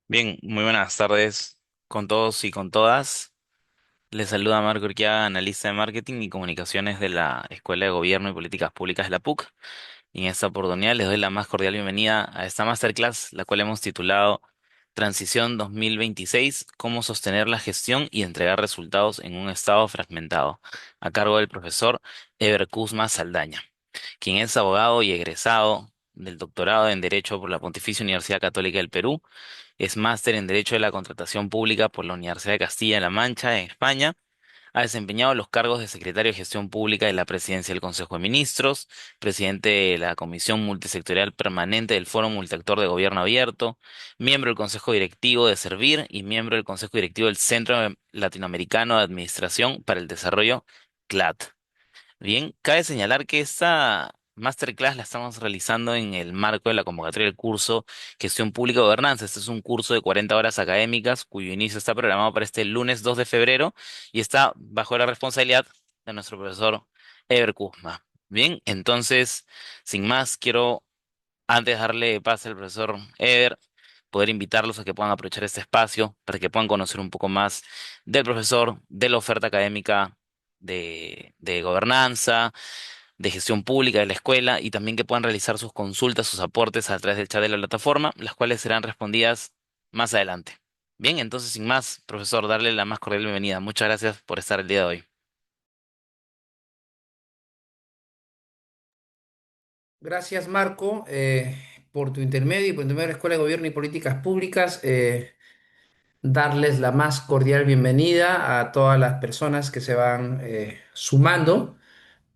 Bien, muy buenas tardes con todos y con todas. Les saluda Marco Urquiaga, analista de marketing y comunicaciones de la Escuela de Gobierno y Políticas Públicas de la PUC. Y en esta oportunidad les doy la más cordial bienvenida a esta masterclass, la cual hemos titulado Transición 2026, cómo sostener la gestión y entregar resultados en un estado fragmentado, a cargo del profesor Ever Kuzma Saldaña, quien es abogado y egresado del doctorado en Derecho por la Pontificia Universidad Católica del Perú. Es máster en Derecho de la Contratación Pública por la Universidad de Castilla-La Mancha en España. Ha desempeñado los cargos de secretario de Gestión Pública de la Presidencia del Consejo de Ministros, presidente de la Comisión Multisectorial Permanente del Foro Multiactor de Gobierno Abierto, miembro del Consejo Directivo de Servir y miembro del Consejo Directivo del Centro Latinoamericano de Administración para el Desarrollo, CLAD. Bien, cabe señalar que esta masterclass la estamos realizando en el marco de la convocatoria del curso Gestión Pública y Gobernanza. Este es un curso de 40 horas académicas cuyo inicio está programado para este lunes 2 de febrero y está bajo la responsabilidad de nuestro profesor Ever Kuzma. Bien, entonces, sin más, quiero antes de darle pase al profesor Ever, poder invitarlos a que puedan aprovechar este espacio para que puedan conocer un poco más del profesor, de la oferta académica de gobernanza, de gestión pública de la escuela y también que puedan realizar sus consultas, sus aportes a través del chat de la plataforma, las cuales serán respondidas más adelante. Bien, entonces sin más, profesor, darle la más cordial bienvenida. Muchas gracias por estar el día de hoy. Gracias, Marco, por tu intermedio y por intermedio de la Escuela de Gobierno y Políticas Públicas. Darles la más cordial bienvenida a todas las personas que se van sumando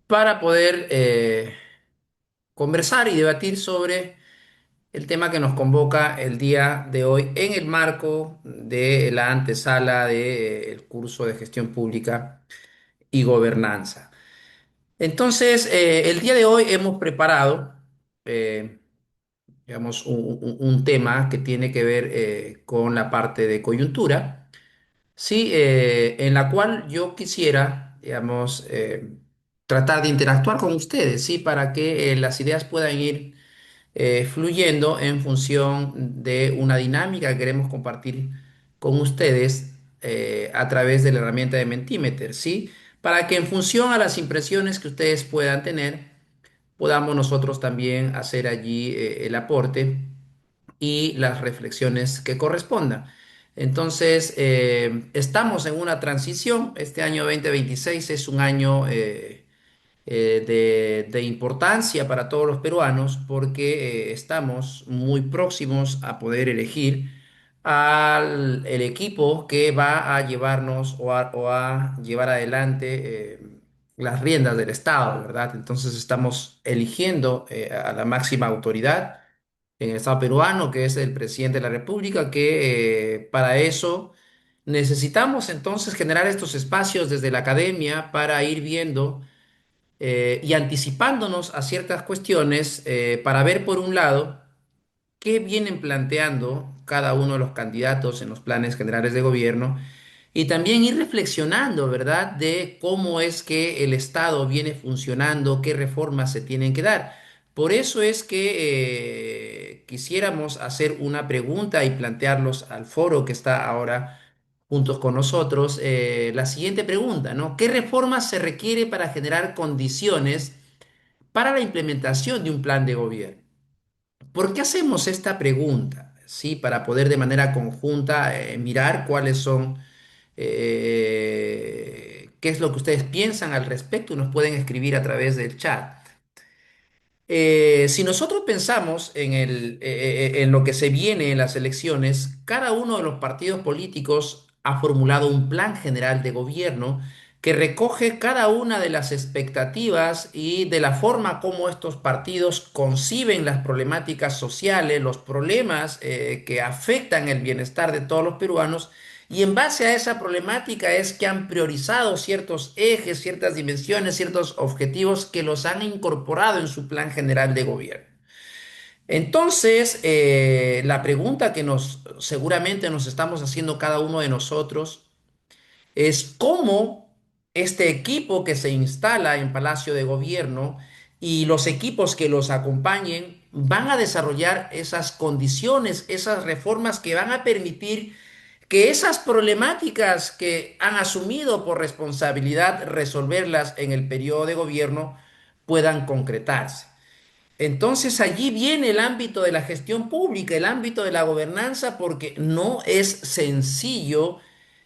para poder conversar y debatir sobre el tema que nos convoca el día de hoy en el marco de la antesala del curso de Gestión Pública y Gobernanza. Entonces, el día de hoy hemos preparado eh, digamos, un tema que tiene que ver con la parte de coyuntura, sí, en la cual yo quisiera, digamos, tratar de interactuar con ustedes, sí, para que las ideas puedan ir fluyendo en función de una dinámica que queremos compartir con ustedes a través de la herramienta de Mentimeter, sí, para que en función a las impresiones que ustedes puedan tener, podamos nosotros también hacer allí el aporte y las reflexiones que correspondan. Entonces, estamos en una transición. Este año 2026 es un año de importancia para todos los peruanos porque estamos muy próximos a poder elegir al el equipo que va a llevarnos o a llevar adelante las riendas del Estado, ¿verdad? Entonces estamos eligiendo a la máxima autoridad en el Estado peruano, que es el presidente de la República, que para eso necesitamos entonces generar estos espacios desde la academia para ir viendo y anticipándonos a ciertas cuestiones para ver, por un lado, qué vienen planteando cada uno de los candidatos en los planes generales de gobierno y también ir reflexionando, ¿verdad?, de cómo es que el Estado viene funcionando, qué reformas se tienen que dar. Por eso es que quisiéramos hacer una pregunta y plantearlos al foro que está ahora juntos con nosotros, la siguiente pregunta, ¿no? ¿Qué reformas se requiere para generar condiciones para la implementación de un plan de gobierno? ¿Por qué hacemos esta pregunta? Sí, para poder de manera conjunta mirar cuáles son, qué es lo que ustedes piensan al respecto y nos pueden escribir a través del chat. Si nosotros pensamos en lo que se viene en las elecciones, cada uno de los partidos políticos ha formulado un plan general de gobierno que recoge cada una de las expectativas y de la forma como estos partidos conciben las problemáticas sociales, los problemas que afectan el bienestar de todos los peruanos. Y en base a esa problemática es que han priorizado ciertos ejes, ciertas dimensiones, ciertos objetivos que los han incorporado en su plan general de gobierno. Entonces, la pregunta que nos seguramente nos estamos haciendo cada uno de nosotros es cómo este equipo que se instala en Palacio de Gobierno y los equipos que los acompañen van a desarrollar esas condiciones, esas reformas que van a permitir que esas problemáticas que han asumido por responsabilidad resolverlas en el periodo de gobierno puedan concretarse. Entonces allí viene el ámbito de la gestión pública, el ámbito de la gobernanza, porque no es sencillo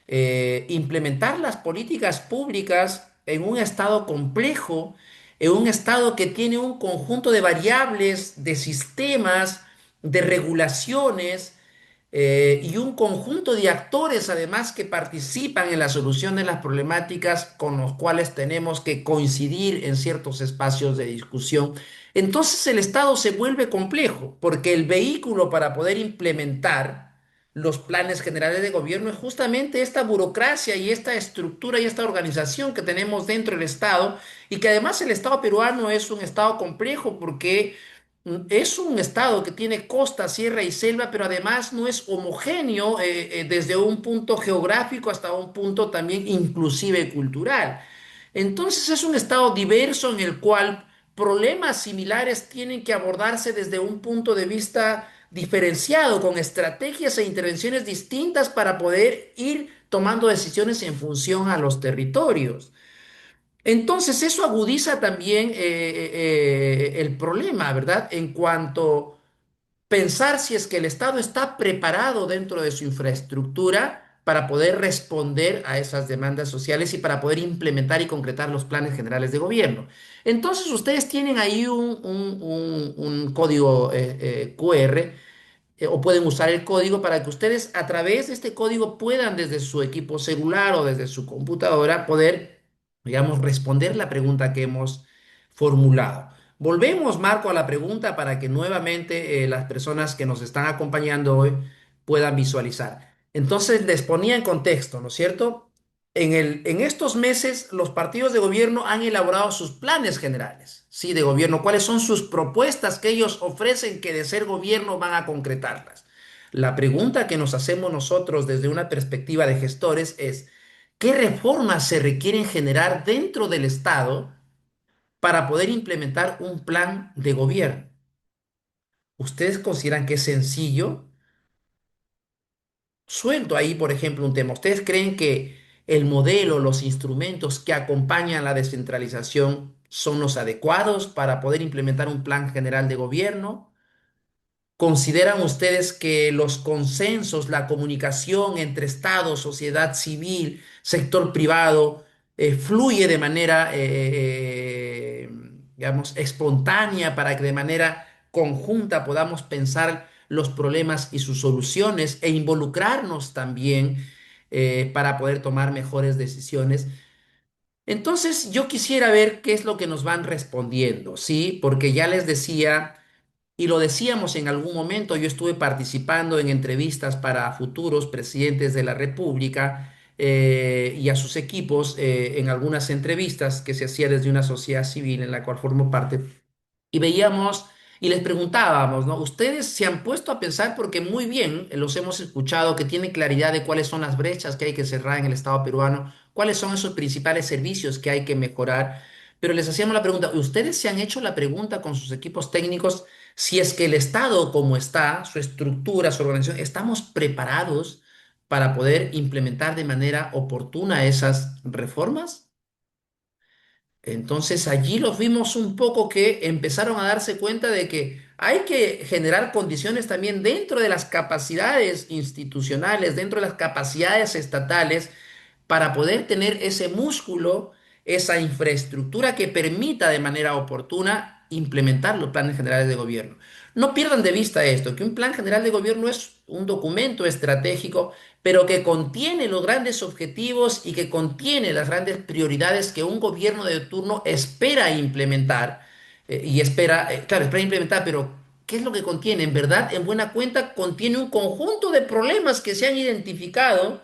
implementar las políticas públicas en un estado complejo, en un estado que tiene un conjunto de variables, de sistemas, de regulaciones y un conjunto de actores además que participan en la solución de las problemáticas con los cuales tenemos que coincidir en ciertos espacios de discusión. Entonces el Estado se vuelve complejo porque el vehículo para poder implementar los planes generales de gobierno es justamente esta burocracia y esta estructura y esta organización que tenemos dentro del Estado y que además el Estado peruano es un Estado complejo porque es un estado que tiene costa, sierra y selva, pero además no es homogéneo desde un punto geográfico hasta un punto también inclusive cultural. Entonces es un estado diverso en el cual problemas similares tienen que abordarse desde un punto de vista diferenciado, con estrategias e intervenciones distintas para poder ir tomando decisiones en función a los territorios. Entonces, eso agudiza también el problema, ¿verdad? En cuanto pensar si es que el Estado está preparado dentro de su infraestructura para poder responder a esas demandas sociales y para poder implementar y concretar los planes generales de gobierno. Entonces, ustedes tienen ahí un código QR o pueden usar el código para que ustedes a través de este código puedan desde su equipo celular o desde su computadora poder, digamos, responder la pregunta que hemos formulado. Volvemos, Marco, a la pregunta para que nuevamente las personas que nos están acompañando hoy puedan visualizar. Entonces, les ponía en contexto, ¿no es cierto? En estos meses, los partidos de gobierno han elaborado sus planes generales, ¿sí? De gobierno, cuáles son sus propuestas que ellos ofrecen que de ser gobierno van a concretarlas. La pregunta que nos hacemos nosotros desde una perspectiva de gestores es, ¿qué reformas se requieren generar dentro del Estado para poder implementar un plan de gobierno? ¿Ustedes consideran que es sencillo? Suelto ahí, por ejemplo, un tema. ¿Ustedes creen que el modelo, los instrumentos que acompañan la descentralización son los adecuados para poder implementar un plan general de gobierno? ¿Consideran ustedes que los consensos, la comunicación entre Estado, sociedad civil, sector privado, fluye de manera, digamos, espontánea para que de manera conjunta podamos pensar los problemas y sus soluciones e involucrarnos también para poder tomar mejores decisiones? Entonces, yo quisiera ver qué es lo que nos van respondiendo, ¿sí? Porque ya les decía... Y lo decíamos en algún momento, yo estuve participando en entrevistas para futuros presidentes de la República y a sus equipos en algunas entrevistas que se hacía desde una sociedad civil en la cual formo parte. Y veíamos y les preguntábamos, ¿no? Ustedes se han puesto a pensar porque muy bien los hemos escuchado que tienen claridad de cuáles son las brechas que hay que cerrar en el Estado peruano, cuáles son esos principales servicios que hay que mejorar. Pero les hacíamos la pregunta, ¿ustedes se han hecho la pregunta con sus equipos técnicos si es que el Estado como está, su estructura, su organización, estamos preparados para poder implementar de manera oportuna esas reformas? Entonces allí los vimos un poco que empezaron a darse cuenta de que hay que generar condiciones también dentro de las capacidades institucionales, dentro de las capacidades estatales, para poder tener ese músculo, esa infraestructura que permita de manera oportuna implementar los planes generales de gobierno. No pierdan de vista esto, que un plan general de gobierno es un documento estratégico pero que contiene los grandes objetivos y que contiene las grandes prioridades que un gobierno de turno espera implementar. Y espera, claro, espera implementar, pero ¿qué es lo que contiene? En verdad, en buena cuenta, contiene un conjunto de problemas que se han identificado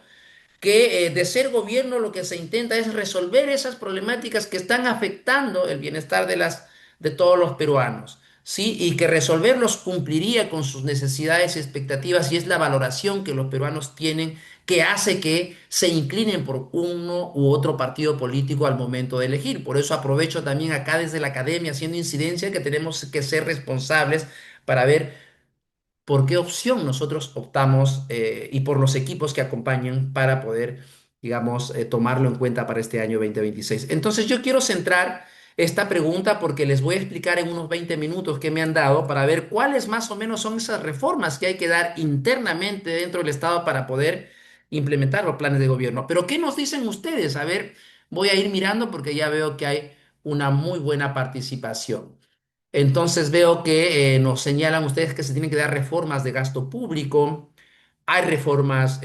que de ser gobierno lo que se intenta es resolver esas problemáticas que están afectando el bienestar de todos los peruanos, ¿sí? Y que resolverlos cumpliría con sus necesidades y expectativas y es la valoración que los peruanos tienen que hace que se inclinen por uno u otro partido político al momento de elegir. Por eso aprovecho también acá desde la academia haciendo incidencia que tenemos que ser responsables para ver por qué opción nosotros optamos y por los equipos que acompañan para poder, digamos, tomarlo en cuenta para este año 2026. Entonces yo quiero centrar esta pregunta porque les voy a explicar en unos 20 minutos que me han dado para ver cuáles más o menos son esas reformas que hay que dar internamente dentro del Estado para poder implementar los planes de gobierno. Pero ¿qué nos dicen ustedes? A ver, voy a ir mirando porque ya veo que hay una muy buena participación. Entonces veo que nos señalan ustedes que se tienen que dar reformas de gasto público, hay reformas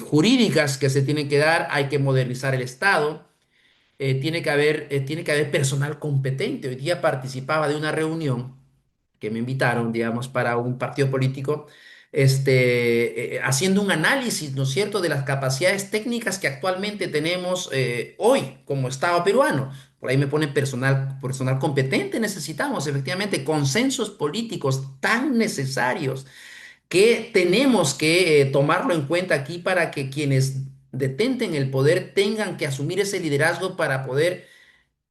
jurídicas que se tienen que dar, hay que modernizar el Estado, tiene que haber personal competente. Hoy día participaba de una reunión que me invitaron, digamos, para un partido político, haciendo un análisis, ¿no es cierto?, de las capacidades técnicas que actualmente tenemos hoy como Estado peruano. Por ahí me ponen personal competente, necesitamos efectivamente consensos políticos tan necesarios que tenemos que tomarlo en cuenta aquí para que quienes detenten el poder tengan que asumir ese liderazgo para poder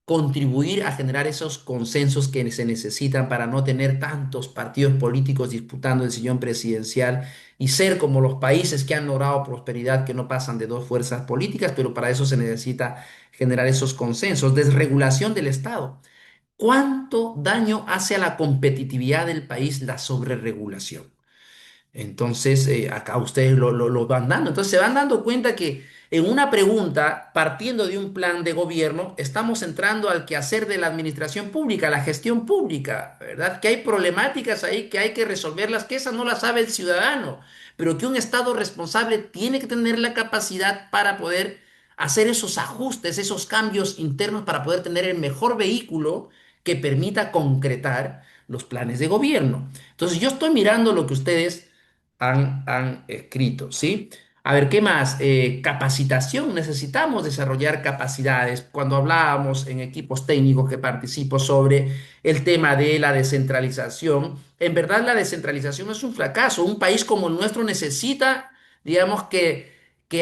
contribuir a generar esos consensos que se necesitan para no tener tantos partidos políticos disputando el sillón presidencial y ser como los países que han logrado prosperidad que no pasan de dos fuerzas políticas, pero para eso se necesita generar esos consensos. Desregulación del Estado. ¿Cuánto daño hace a la competitividad del país la sobreregulación? Entonces, acá ustedes lo van dando. Entonces, se van dando cuenta que en una pregunta, partiendo de un plan de gobierno, estamos entrando al quehacer de la administración pública, la gestión pública, ¿verdad? Que hay problemáticas ahí que hay que resolverlas, que esa no la sabe el ciudadano, pero que un Estado responsable tiene que tener la capacidad para poder hacer esos ajustes, esos cambios internos para poder tener el mejor vehículo que permita concretar los planes de gobierno. Entonces, yo estoy mirando lo que ustedes han escrito, ¿sí? A ver, ¿qué más? Capacitación. Necesitamos desarrollar capacidades. Cuando hablábamos en equipos técnicos que participo sobre el tema de la descentralización, en verdad la descentralización es un fracaso. Un país como el nuestro necesita, digamos, que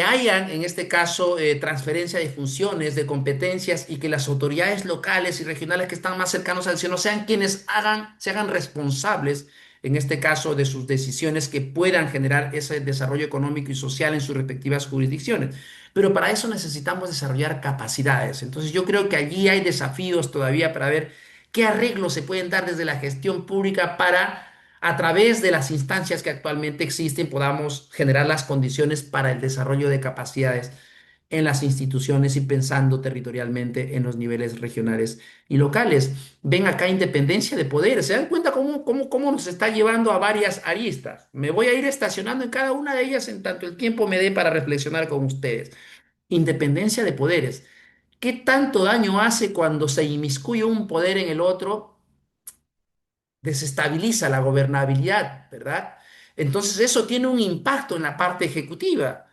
hayan, en este caso, transferencia de funciones, de competencias y que las autoridades locales y regionales que están más cercanos al cielo sean quienes se hagan responsables en este caso, de sus decisiones que puedan generar ese desarrollo económico y social en sus respectivas jurisdicciones. Pero para eso necesitamos desarrollar capacidades. Entonces yo creo que allí hay desafíos todavía para ver qué arreglos se pueden dar desde la gestión pública para, a través de las instancias que actualmente existen, podamos generar las condiciones para el desarrollo de capacidades en las instituciones y pensando territorialmente en los niveles regionales y locales. Ven acá independencia de poderes. ¿Se dan cuenta cómo nos está llevando a varias aristas? Me voy a ir estacionando en cada una de ellas en tanto el tiempo me dé para reflexionar con ustedes. Independencia de poderes. ¿Qué tanto daño hace cuando se inmiscuye un poder en el otro? Desestabiliza la gobernabilidad, ¿verdad? Entonces eso tiene un impacto en la parte ejecutiva,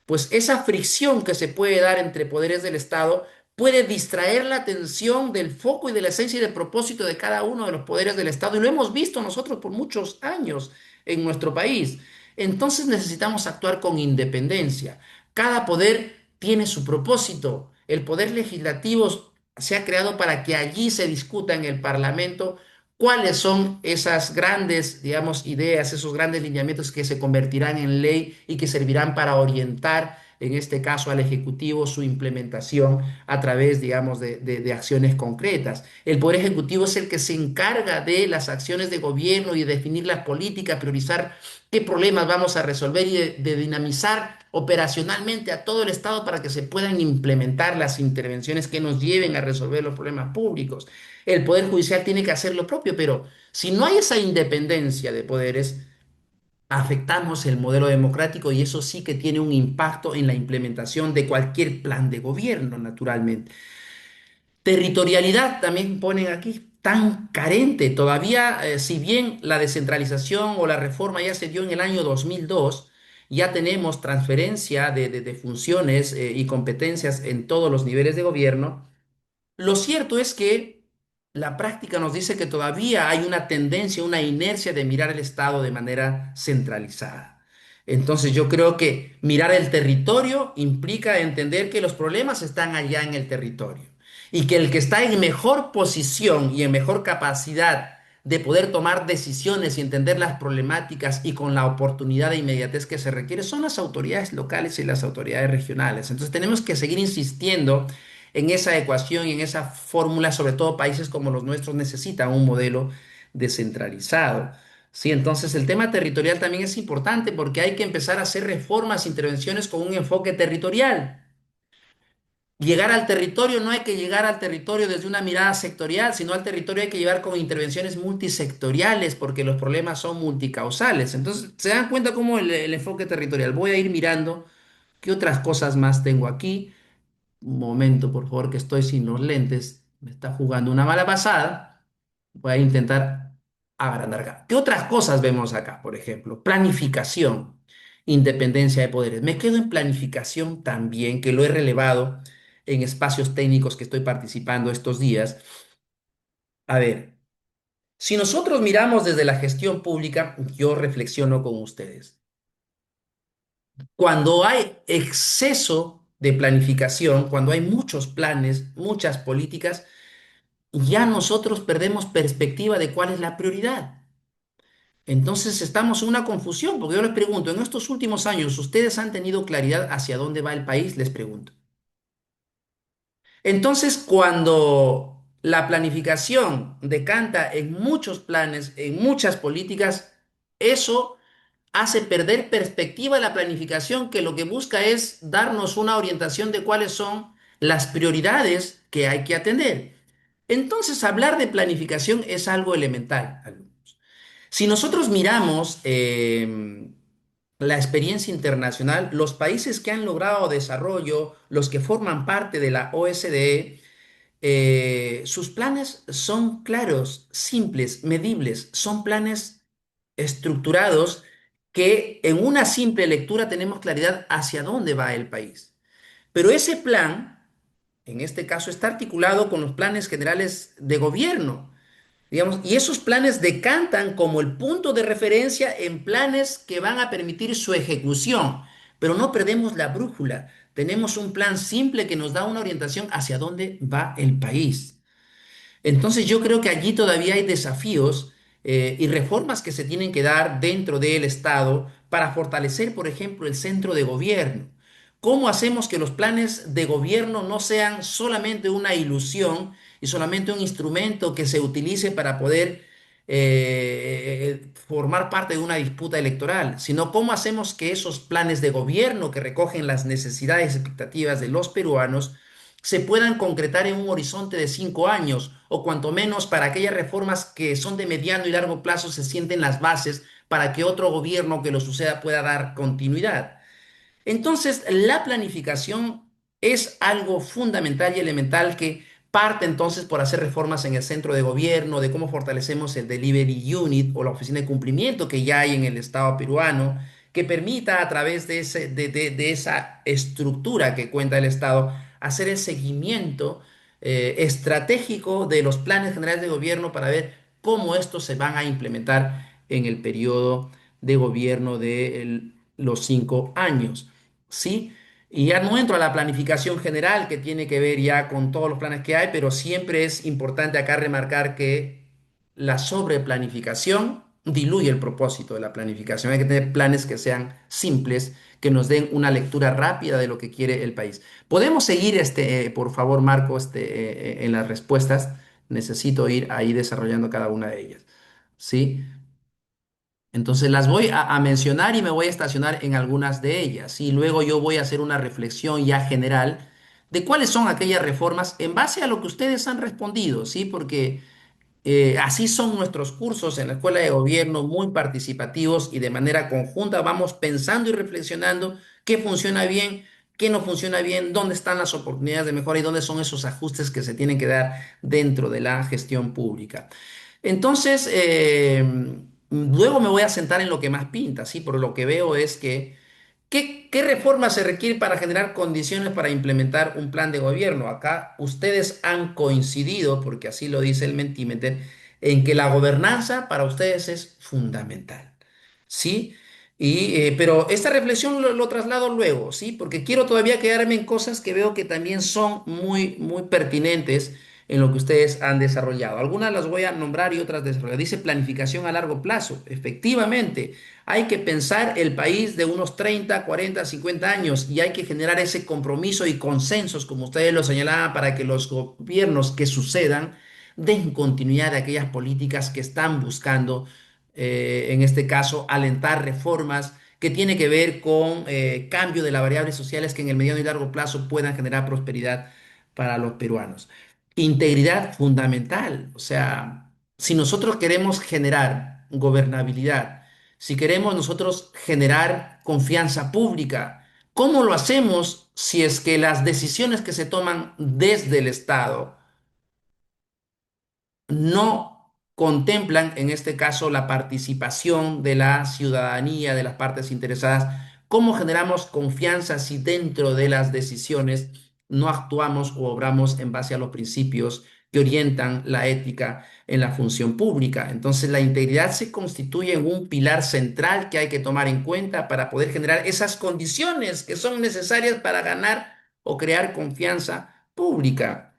pues esa fricción que se puede dar entre poderes del Estado puede distraer la atención del foco y de la esencia y del propósito de cada uno de los poderes del Estado. Y lo hemos visto nosotros por muchos años en nuestro país. Entonces necesitamos actuar con independencia. Cada poder tiene su propósito. El poder legislativo se ha creado para que allí se discuta en el Parlamento cuáles son esas grandes, digamos, ideas, esos grandes lineamientos que se convertirán en ley y que servirán para orientar, en este caso, al Ejecutivo su implementación a través, digamos, de acciones concretas. El Poder Ejecutivo es el que se encarga de las acciones de gobierno y de definir las políticas, priorizar qué problemas vamos a resolver y de dinamizar operacionalmente a todo el Estado para que se puedan implementar las intervenciones que nos lleven a resolver los problemas públicos. El Poder Judicial tiene que hacer lo propio, pero si no hay esa independencia de poderes, afectamos el modelo democrático y eso sí que tiene un impacto en la implementación de cualquier plan de gobierno, naturalmente. Territorialidad también ponen aquí tan carente. Todavía, si bien la descentralización o la reforma ya se dio en el año 2002, ya tenemos transferencia de funciones y competencias en todos los niveles de gobierno. Lo cierto es que la práctica nos dice que todavía hay una tendencia, una inercia de mirar el Estado de manera centralizada. Entonces yo creo que mirar el territorio implica entender que los problemas están allá en el territorio y que el que está en mejor posición y en mejor capacidad de poder tomar decisiones y entender las problemáticas y con la oportunidad de inmediatez que se requiere son las autoridades locales y las autoridades regionales. Entonces tenemos que seguir insistiendo en esa ecuación y en esa fórmula, sobre todo países como los nuestros necesitan un modelo descentralizado. Sí, entonces el tema territorial también es importante porque hay que empezar a hacer reformas, intervenciones con un enfoque territorial. Llegar al territorio no hay que llegar al territorio desde una mirada sectorial, sino al territorio hay que llegar con intervenciones multisectoriales porque los problemas son multicausales. Entonces, ¿se dan cuenta cómo el enfoque territorial? Voy a ir mirando qué otras cosas más tengo aquí. Un momento, por favor, que estoy sin los lentes. Me está jugando una mala pasada. Voy a intentar agrandar acá. ¿Qué otras cosas vemos acá? Por ejemplo, planificación, independencia de poderes. Me quedo en planificación también, que lo he relevado en espacios técnicos que estoy participando estos días. A ver, si nosotros miramos desde la gestión pública, yo reflexiono con ustedes. Cuando hay exceso de planificación, cuando hay muchos planes, muchas políticas, ya nosotros perdemos perspectiva de cuál es la prioridad. Entonces estamos en una confusión, porque yo les pregunto, en estos últimos años, ¿ustedes han tenido claridad hacia dónde va el país? Les pregunto. Entonces, cuando la planificación decanta en muchos planes, en muchas políticas, eso hace perder perspectiva de la planificación que lo que busca es darnos una orientación de cuáles son las prioridades que hay que atender. Entonces, hablar de planificación es algo elemental. Si nosotros miramos la experiencia internacional, los países que han logrado desarrollo, los que forman parte de la OSDE, sus planes son claros, simples, medibles, son planes estructurados que en una simple lectura tenemos claridad hacia dónde va el país. Pero ese plan, en este caso, está articulado con los planes generales de gobierno. Digamos, y esos planes decantan como el punto de referencia en planes que van a permitir su ejecución, pero no perdemos la brújula. Tenemos un plan simple que nos da una orientación hacia dónde va el país. Entonces yo creo que allí todavía hay desafíos y reformas que se tienen que dar dentro del Estado para fortalecer, por ejemplo, el centro de gobierno. ¿Cómo hacemos que los planes de gobierno no sean solamente una ilusión y solamente un instrumento que se utilice para poder formar parte de una disputa electoral, sino cómo hacemos que esos planes de gobierno que recogen las necesidades y expectativas de los peruanos se puedan concretar en un horizonte de 5 años, o cuanto menos para aquellas reformas que son de mediano y largo plazo se sienten las bases para que otro gobierno que lo suceda pueda dar continuidad. Entonces, la planificación es algo fundamental y elemental que parte entonces por hacer reformas en el centro de gobierno, de cómo fortalecemos el Delivery Unit o la oficina de cumplimiento que ya hay en el Estado peruano, que permita a través de esa estructura que cuenta el Estado hacer el seguimiento estratégico de los planes generales de gobierno para ver cómo estos se van a implementar en el periodo de gobierno de los 5 años. ¿Sí? Y ya no entro a la planificación general que tiene que ver ya con todos los planes que hay, pero siempre es importante acá remarcar que la sobreplanificación diluye el propósito de la planificación. Hay que tener planes que sean simples, que nos den una lectura rápida de lo que quiere el país. Podemos seguir, por favor, Marco, en las respuestas. Necesito ir ahí desarrollando cada una de ellas. ¿Sí? Entonces las voy a mencionar y me voy a estacionar en algunas de ellas. Y luego yo voy a hacer una reflexión ya general de cuáles son aquellas reformas en base a lo que ustedes han respondido, ¿sí? Porque así son nuestros cursos en la Escuela de Gobierno, muy participativos y de manera conjunta vamos pensando y reflexionando qué funciona bien, qué no funciona bien, dónde están las oportunidades de mejora y dónde son esos ajustes que se tienen que dar dentro de la gestión pública. Entonces, luego me voy a sentar en lo que más pinta, ¿sí? Por lo que veo es que, ¿qué reformas se requiere para generar condiciones para implementar un plan de gobierno? Acá ustedes han coincidido, porque así lo dice el Mentimeter, en que la gobernanza para ustedes es fundamental, ¿sí? Pero esta reflexión lo traslado luego, ¿sí? Porque quiero todavía quedarme en cosas que veo que también son muy, muy pertinentes en lo que ustedes han desarrollado. Algunas las voy a nombrar y otras desarrollar. Dice planificación a largo plazo. Efectivamente, hay que pensar el país de unos 30, 40, 50 años y hay que generar ese compromiso y consensos, como ustedes lo señalaban, para que los gobiernos que sucedan den continuidad a aquellas políticas que están buscando, en este caso, alentar reformas que tiene que ver con cambio de las variables sociales que en el mediano y largo plazo puedan generar prosperidad para los peruanos. Integridad fundamental, o sea, si nosotros queremos generar gobernabilidad, si queremos nosotros generar confianza pública, ¿cómo lo hacemos si es que las decisiones que se toman desde el Estado no contemplan, en este caso, la participación de la ciudadanía, de las partes interesadas? ¿Cómo generamos confianza si dentro de las decisiones no actuamos o obramos en base a los principios que orientan la ética en la función pública? Entonces, la integridad se constituye en un pilar central que hay que tomar en cuenta para poder generar esas condiciones que son necesarias para ganar o crear confianza pública.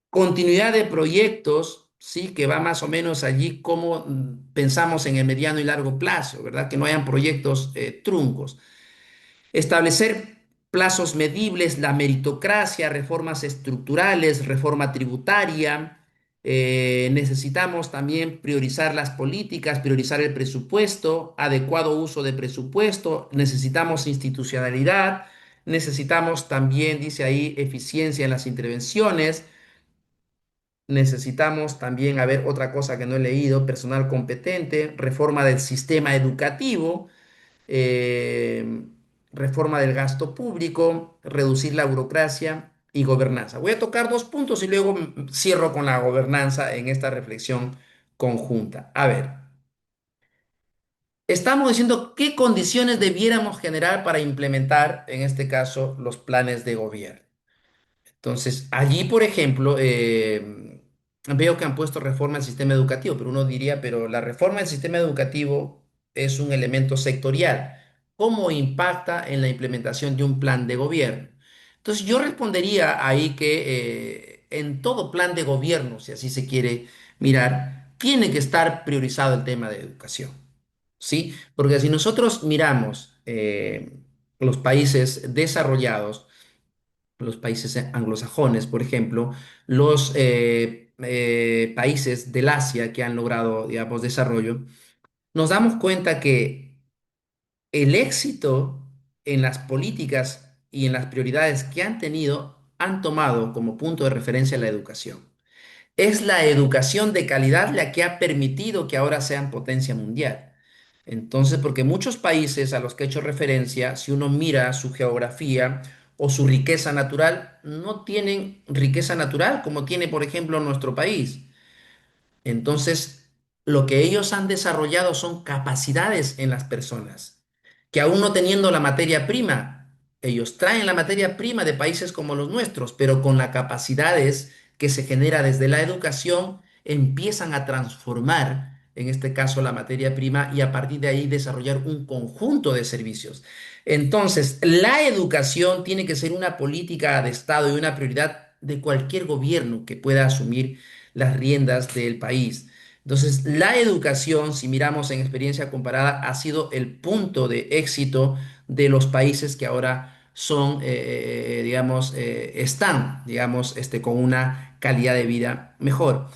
Continuidad de proyectos, sí, que va más o menos allí como pensamos en el mediano y largo plazo, ¿verdad? Que no hayan proyectos truncos. Establecer plazos medibles, la meritocracia, reformas estructurales, reforma tributaria. Necesitamos también priorizar las políticas, priorizar el presupuesto, adecuado uso de presupuesto. Necesitamos institucionalidad. Necesitamos también, dice ahí, eficiencia en las intervenciones. Necesitamos también, a ver, otra cosa que no he leído: personal competente, reforma del sistema educativo, eh, reforma del gasto público, reducir la burocracia y gobernanza. Voy a tocar dos puntos y luego cierro con la gobernanza en esta reflexión conjunta. A ver, estamos diciendo qué condiciones debiéramos generar para implementar, en este caso, los planes de gobierno. Entonces, allí, por ejemplo, veo que han puesto reforma al sistema educativo, pero uno diría, pero la reforma del sistema educativo es un elemento sectorial. ¿Cómo impacta en la implementación de un plan de gobierno? Entonces, yo respondería ahí que en todo plan de gobierno, si así se quiere mirar, tiene que estar priorizado el tema de educación, ¿sí? Porque si nosotros miramos los países desarrollados, los países anglosajones, por ejemplo, los países del Asia que han logrado, digamos, desarrollo, nos damos cuenta que el éxito en las políticas y en las prioridades que han tenido han tomado como punto de referencia la educación. Es la educación de calidad la que ha permitido que ahora sean potencia mundial. Entonces, porque muchos países a los que he hecho referencia, si uno mira su geografía o su riqueza natural, no tienen riqueza natural como tiene, por ejemplo, nuestro país. Entonces, lo que ellos han desarrollado son capacidades en las personas, que aún no teniendo la materia prima, ellos traen la materia prima de países como los nuestros, pero con las capacidades que se genera desde la educación, empiezan a transformar, en este caso, la materia prima y a partir de ahí desarrollar un conjunto de servicios. Entonces, la educación tiene que ser una política de Estado y una prioridad de cualquier gobierno que pueda asumir las riendas del país. Entonces, la educación, si miramos en experiencia comparada, ha sido el punto de éxito de los países que ahora son, digamos, están, digamos, con una calidad de vida mejor.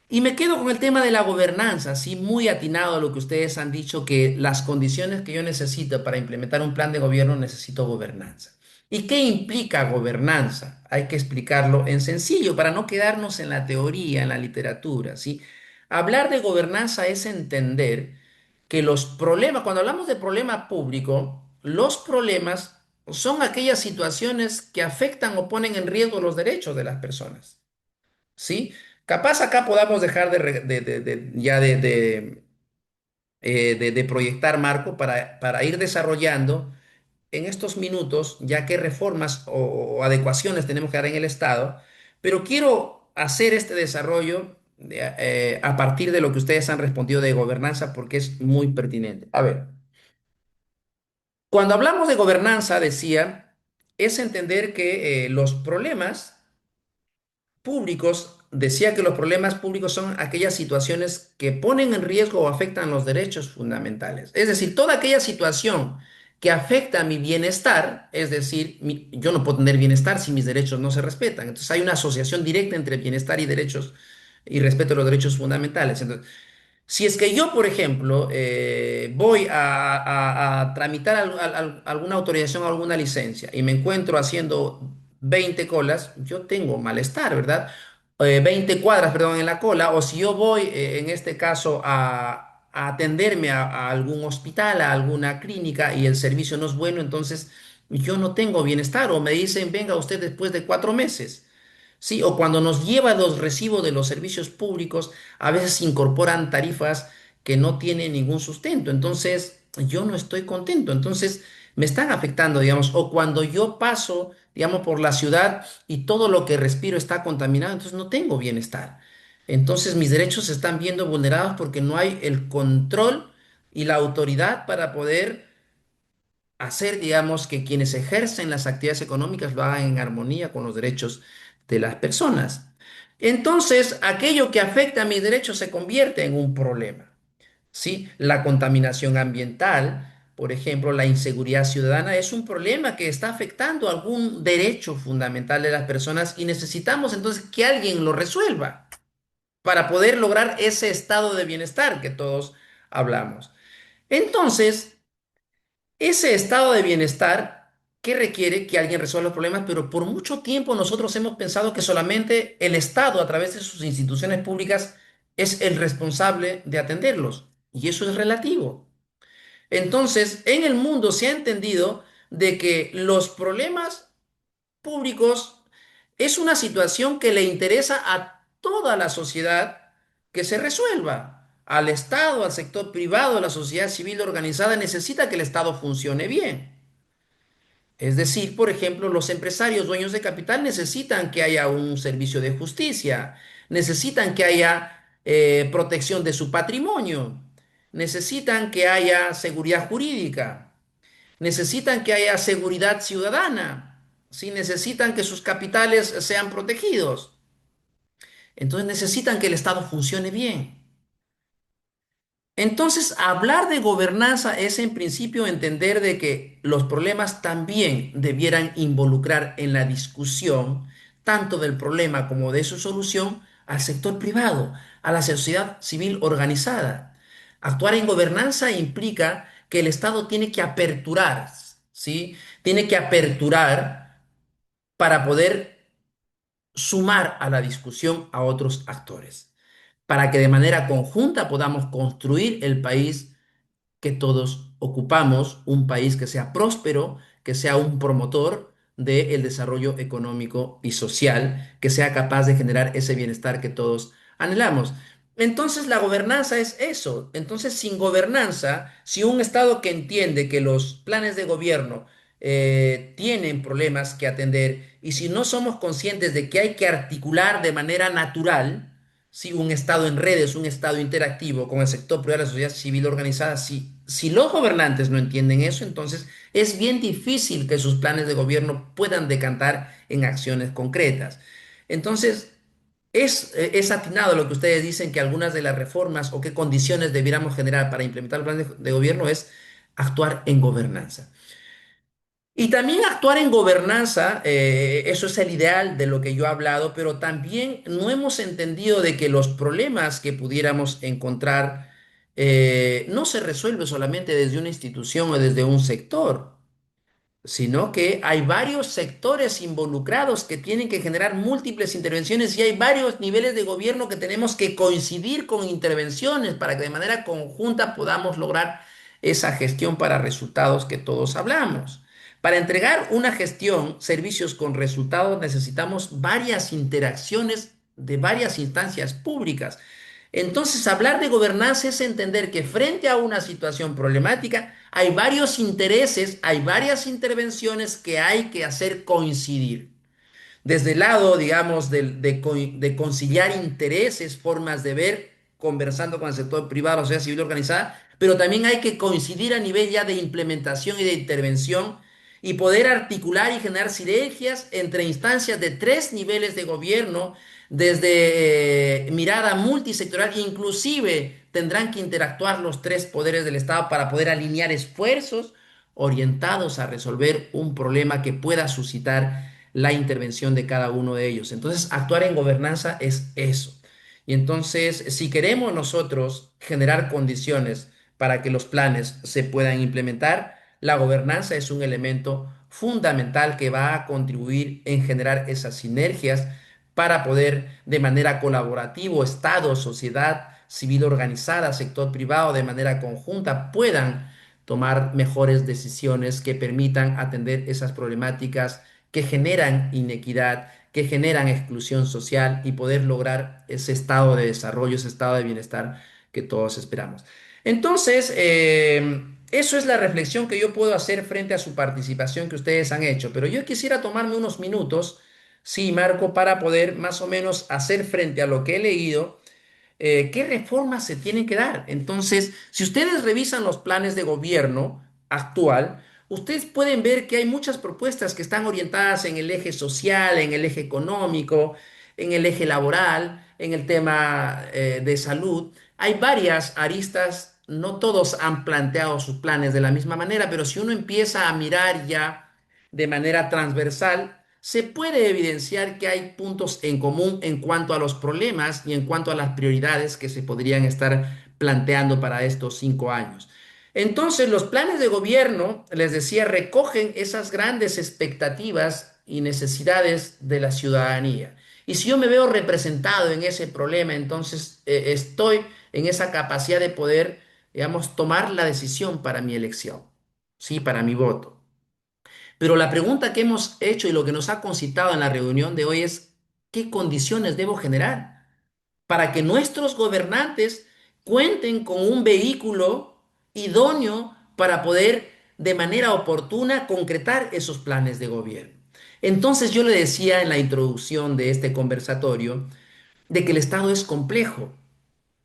Y me quedo con el tema de la gobernanza, sí, muy atinado a lo que ustedes han dicho, que las condiciones que yo necesito para implementar un plan de gobierno necesito gobernanza. ¿Y qué implica gobernanza? Hay que explicarlo en sencillo para no quedarnos en la teoría, en la literatura, ¿sí? Hablar de gobernanza es entender que los problemas, cuando hablamos de problema público, los problemas son aquellas situaciones que afectan o ponen en riesgo los derechos de las personas. ¿Sí? Capaz acá podamos dejar ya de proyectar, Marco, para ir desarrollando en estos minutos ya qué reformas o adecuaciones tenemos que dar en el Estado, pero quiero hacer este desarrollo a partir de lo que ustedes han respondido de gobernanza porque es muy pertinente. A ver, cuando hablamos de gobernanza, decía, es entender que los problemas públicos decía que los problemas públicos son aquellas situaciones que ponen en riesgo o afectan los derechos fundamentales. Es decir, toda aquella situación que afecta a mi bienestar, es decir, yo no puedo tener bienestar si mis derechos no se respetan. Entonces hay una asociación directa entre bienestar y derechos y respeto a los derechos fundamentales. Entonces, si es que yo, por ejemplo, voy a tramitar alguna autorización o alguna licencia y me encuentro haciendo 20 colas, yo tengo malestar, ¿verdad? 20 cuadras, perdón, en la cola, o si yo voy, en este caso, a atenderme a algún hospital, a alguna clínica y el servicio no es bueno, entonces yo no tengo bienestar o me dicen, venga usted después de 4 meses. Sí, o cuando nos lleva los recibos de los servicios públicos, a veces incorporan tarifas que no tienen ningún sustento. Entonces, yo no estoy contento. Entonces, me están afectando, digamos, o cuando yo paso, digamos, por la ciudad y todo lo que respiro está contaminado, entonces no tengo bienestar. Entonces, mis derechos se están viendo vulnerados porque no hay el control y la autoridad para poder hacer, digamos, que quienes ejercen las actividades económicas lo hagan en armonía con los derechos de las personas. Entonces, aquello que afecta a mis derechos se convierte en un problema, ¿sí? La contaminación ambiental, por ejemplo, la inseguridad ciudadana es un problema que está afectando algún derecho fundamental de las personas y necesitamos entonces que alguien lo resuelva para poder lograr ese estado de bienestar que todos hablamos. Entonces, ese estado de bienestar que requiere que alguien resuelva los problemas, pero por mucho tiempo nosotros hemos pensado que solamente el Estado, a través de sus instituciones públicas, es el responsable de atenderlos. Y eso es relativo. Entonces, en el mundo se ha entendido de que los problemas públicos es una situación que le interesa a toda la sociedad que se resuelva. Al Estado, al sector privado, a la sociedad civil organizada, necesita que el Estado funcione bien. Es decir, por ejemplo, los empresarios dueños de capital necesitan que haya un servicio de justicia, necesitan que haya protección de su patrimonio, necesitan que haya seguridad jurídica, necesitan que haya seguridad ciudadana, ¿sí? Necesitan que sus capitales sean protegidos. Entonces necesitan que el Estado funcione bien. Entonces, hablar de gobernanza es en principio entender de que los problemas también debieran involucrar en la discusión, tanto del problema como de su solución, al sector privado, a la sociedad civil organizada. Actuar en gobernanza implica que el Estado tiene que aperturar, ¿sí? Tiene que aperturar para poder sumar a la discusión a otros actores, para que de manera conjunta podamos construir el país que todos ocupamos, un país que sea próspero, que sea un promotor del desarrollo económico y social, que sea capaz de generar ese bienestar que todos anhelamos. Entonces la gobernanza es eso. Entonces sin gobernanza, si un Estado que entiende que los planes de gobierno tienen problemas que atender y si no somos conscientes de que hay que articular de manera natural, si un Estado en redes, un Estado interactivo con el sector privado, la sociedad civil organizada, si los gobernantes no entienden eso, entonces es bien difícil que sus planes de gobierno puedan decantar en acciones concretas. Entonces, es atinado lo que ustedes dicen que algunas de las reformas o qué condiciones debiéramos generar para implementar el plan de gobierno es actuar en gobernanza. Y también actuar en gobernanza, eso es el ideal de lo que yo he hablado, pero también no hemos entendido de que los problemas que pudiéramos encontrar no se resuelven solamente desde una institución o desde un sector, sino que hay varios sectores involucrados que tienen que generar múltiples intervenciones y hay varios niveles de gobierno que tenemos que coincidir con intervenciones para que de manera conjunta podamos lograr esa gestión para resultados que todos hablamos. Para entregar una gestión, servicios con resultados, necesitamos varias interacciones de varias instancias públicas. Entonces, hablar de gobernanza es entender que frente a una situación problemática hay varios intereses, hay varias intervenciones que hay que hacer coincidir. Desde el lado, digamos, de conciliar intereses, formas de ver, conversando con el sector privado, la sociedad civil organizada, pero también hay que coincidir a nivel ya de implementación y de intervención y poder articular y generar sinergias entre instancias de tres niveles de gobierno, desde mirada multisectorial, inclusive tendrán que interactuar los tres poderes del Estado para poder alinear esfuerzos orientados a resolver un problema que pueda suscitar la intervención de cada uno de ellos. Entonces, actuar en gobernanza es eso. Y entonces, si queremos nosotros generar condiciones para que los planes se puedan implementar, la gobernanza es un elemento fundamental que va a contribuir en generar esas sinergias para poder de manera colaborativa, Estado, sociedad civil organizada, sector privado, de manera conjunta, puedan tomar mejores decisiones que permitan atender esas problemáticas que generan inequidad, que generan exclusión social y poder lograr ese estado de desarrollo, ese estado de bienestar que todos esperamos. Entonces, eso es la reflexión que yo puedo hacer frente a su participación que ustedes han hecho, pero yo quisiera tomarme unos minutos, sí, Marco, para poder más o menos hacer frente a lo que he leído, qué reformas se tienen que dar. Entonces, si ustedes revisan los planes de gobierno actual, ustedes pueden ver que hay muchas propuestas que están orientadas en el eje social, en el eje económico, en el eje laboral, en el tema de salud. Hay varias aristas, no todos han planteado sus planes de la misma manera, pero si uno empieza a mirar ya de manera transversal, se puede evidenciar que hay puntos en común en cuanto a los problemas y en cuanto a las prioridades que se podrían estar planteando para estos 5 años. Entonces, los planes de gobierno, les decía, recogen esas grandes expectativas y necesidades de la ciudadanía. Y si yo me veo representado en ese problema, entonces estoy en esa capacidad de poder, digamos, tomar la decisión para mi elección, sí, para mi voto. Pero la pregunta que hemos hecho y lo que nos ha concitado en la reunión de hoy es, ¿qué condiciones debo generar para que nuestros gobernantes cuenten con un vehículo idóneo para poder de manera oportuna concretar esos planes de gobierno? Entonces yo le decía en la introducción de este conversatorio de que el Estado es complejo,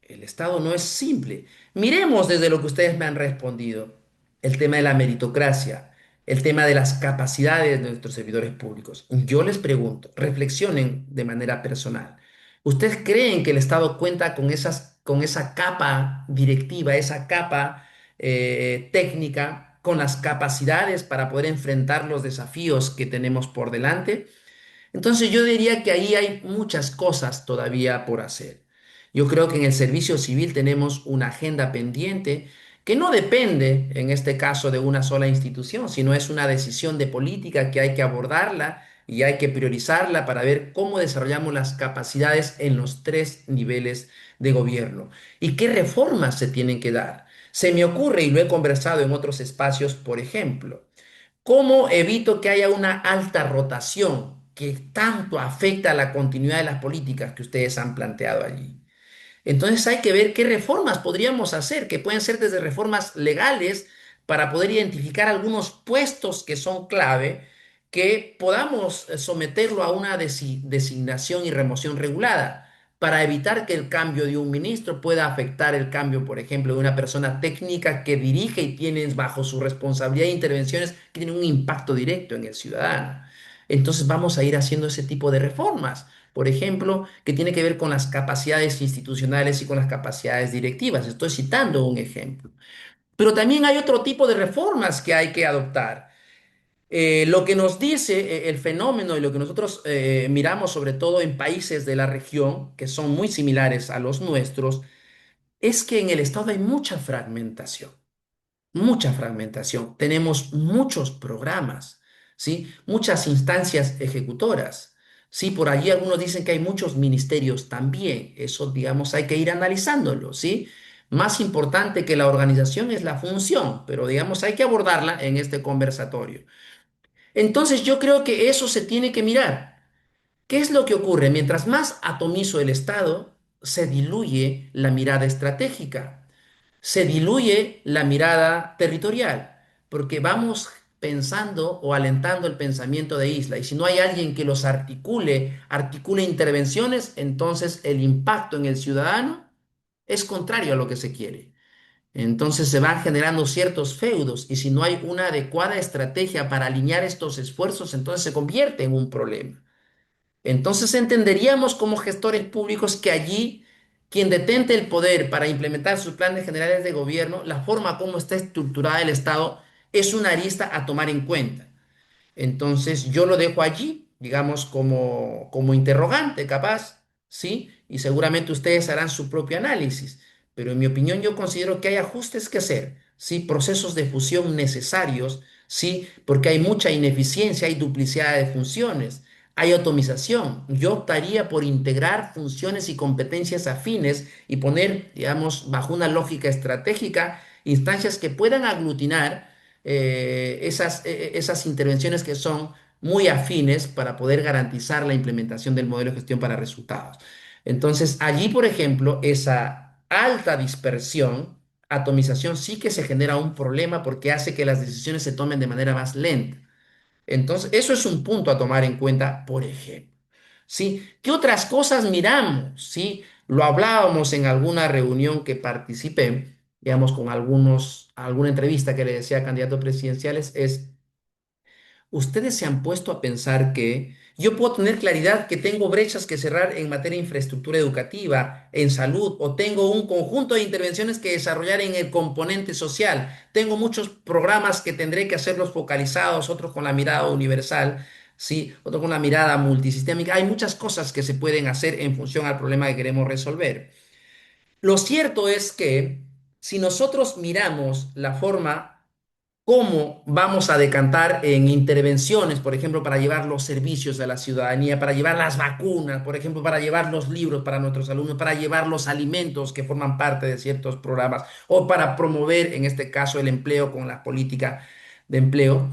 el Estado no es simple. Miremos desde lo que ustedes me han respondido, el tema de la meritocracia, el tema de las capacidades de nuestros servidores públicos. Yo les pregunto, reflexionen de manera personal. ¿Ustedes creen que el Estado cuenta con esa capa directiva, esa capa técnica, con las capacidades para poder enfrentar los desafíos que tenemos por delante? Entonces yo diría que ahí hay muchas cosas todavía por hacer. Yo creo que en el servicio civil tenemos una agenda pendiente que no depende, en este caso, de una sola institución, sino es una decisión de política que hay que abordarla y hay que priorizarla para ver cómo desarrollamos las capacidades en los tres niveles de gobierno y qué reformas se tienen que dar. Se me ocurre, y lo he conversado en otros espacios, por ejemplo, ¿cómo evito que haya una alta rotación que tanto afecta a la continuidad de las políticas que ustedes han planteado allí? Entonces hay que ver qué reformas podríamos hacer, que pueden ser desde reformas legales para poder identificar algunos puestos que son clave, que podamos someterlo a una designación y remoción regulada para evitar que el cambio de un ministro pueda afectar el cambio, por ejemplo, de una persona técnica que dirige y tiene bajo su responsabilidad intervenciones que tienen un impacto directo en el ciudadano. Entonces vamos a ir haciendo ese tipo de reformas, por ejemplo, que tiene que ver con las capacidades institucionales y con las capacidades directivas. Estoy citando un ejemplo. Pero también hay otro tipo de reformas que hay que adoptar. Lo que nos dice el fenómeno y lo que nosotros miramos sobre todo en países de la región, que son muy similares a los nuestros, es que en el Estado hay mucha fragmentación, mucha fragmentación. Tenemos muchos programas, ¿sí? Muchas instancias ejecutoras. Sí, por allí algunos dicen que hay muchos ministerios también. Eso, digamos, hay que ir analizándolo, ¿sí? Más importante que la organización es la función, pero digamos, hay que abordarla en este conversatorio. Entonces, yo creo que eso se tiene que mirar. ¿Qué es lo que ocurre? Mientras más atomizo el Estado, se diluye la mirada estratégica, se diluye la mirada territorial, porque vamos pensando o alentando el pensamiento de isla. Y si no hay alguien que los articule intervenciones, entonces el impacto en el ciudadano es contrario a lo que se quiere. Entonces se van generando ciertos feudos y si no hay una adecuada estrategia para alinear estos esfuerzos, entonces se convierte en un problema. Entonces entenderíamos como gestores públicos que allí quien detente el poder para implementar sus planes generales de gobierno, la forma como está estructurada el Estado es una arista a tomar en cuenta. Entonces yo lo dejo allí, digamos, como interrogante, capaz, ¿sí? Y seguramente ustedes harán su propio análisis. Pero en mi opinión yo considero que hay ajustes que hacer, ¿sí? Procesos de fusión necesarios, ¿sí? Porque hay mucha ineficiencia, hay duplicidad de funciones, hay atomización. Yo optaría por integrar funciones y competencias afines y poner, digamos, bajo una lógica estratégica, instancias que puedan aglutinar esas intervenciones que son muy afines para poder garantizar la implementación del modelo de gestión para resultados. Entonces, allí, por ejemplo, esa alta dispersión, atomización, sí que se genera un problema porque hace que las decisiones se tomen de manera más lenta. Entonces, eso es un punto a tomar en cuenta, por ejemplo. ¿Sí? ¿Qué otras cosas miramos? ¿Sí? Lo hablábamos en alguna reunión que participé, digamos, con alguna entrevista que le decía a candidatos presidenciales, es, ustedes se han puesto a pensar que yo puedo tener claridad que tengo brechas que cerrar en materia de infraestructura educativa, en salud, o tengo un conjunto de intervenciones que desarrollar en el componente social. Tengo muchos programas que tendré que hacerlos focalizados, otros con la mirada universal, sí, otros con la mirada multisistémica. Hay muchas cosas que se pueden hacer en función al problema que queremos resolver. Lo cierto es que si nosotros miramos la forma cómo vamos a decantar en intervenciones, por ejemplo, para llevar los servicios a la ciudadanía, para llevar las vacunas, por ejemplo, para llevar los libros para nuestros alumnos, para llevar los alimentos que forman parte de ciertos programas, o para promover, en este caso, el empleo con la política de empleo.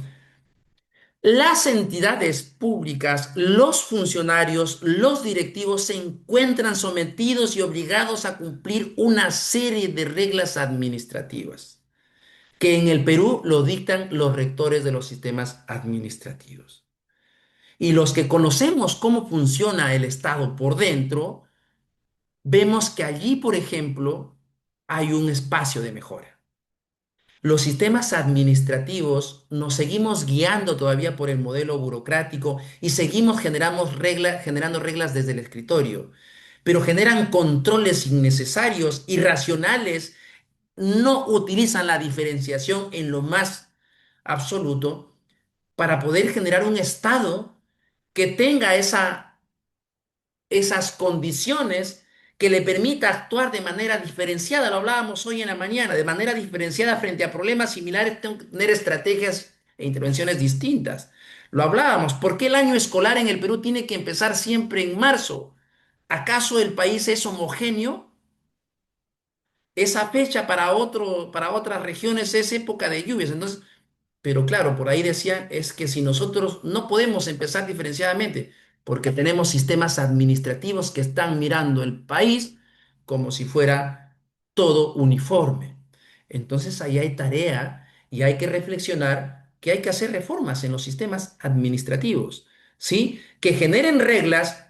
Las entidades públicas, los funcionarios, los directivos se encuentran sometidos y obligados a cumplir una serie de reglas administrativas que en el Perú lo dictan los rectores de los sistemas administrativos. Y los que conocemos cómo funciona el Estado por dentro, vemos que allí, por ejemplo, hay un espacio de mejora. Los sistemas administrativos nos seguimos guiando todavía por el modelo burocrático y seguimos generando reglas desde el escritorio, pero generan controles innecesarios, irracionales, no utilizan la diferenciación en lo más absoluto para poder generar un Estado que tenga esas condiciones que le permita actuar de manera diferenciada. Lo hablábamos hoy en la mañana, de manera diferenciada frente a problemas similares, tengo que tener estrategias e intervenciones distintas. Lo hablábamos, ¿por qué el año escolar en el Perú tiene que empezar siempre en marzo? ¿Acaso el país es homogéneo? Esa fecha para otras regiones es época de lluvias. Entonces, pero claro, por ahí decían, es que si nosotros no podemos empezar diferenciadamente, porque tenemos sistemas administrativos que están mirando el país como si fuera todo uniforme. Entonces ahí hay tarea y hay que reflexionar que hay que hacer reformas en los sistemas administrativos, ¿sí? Que generen reglas,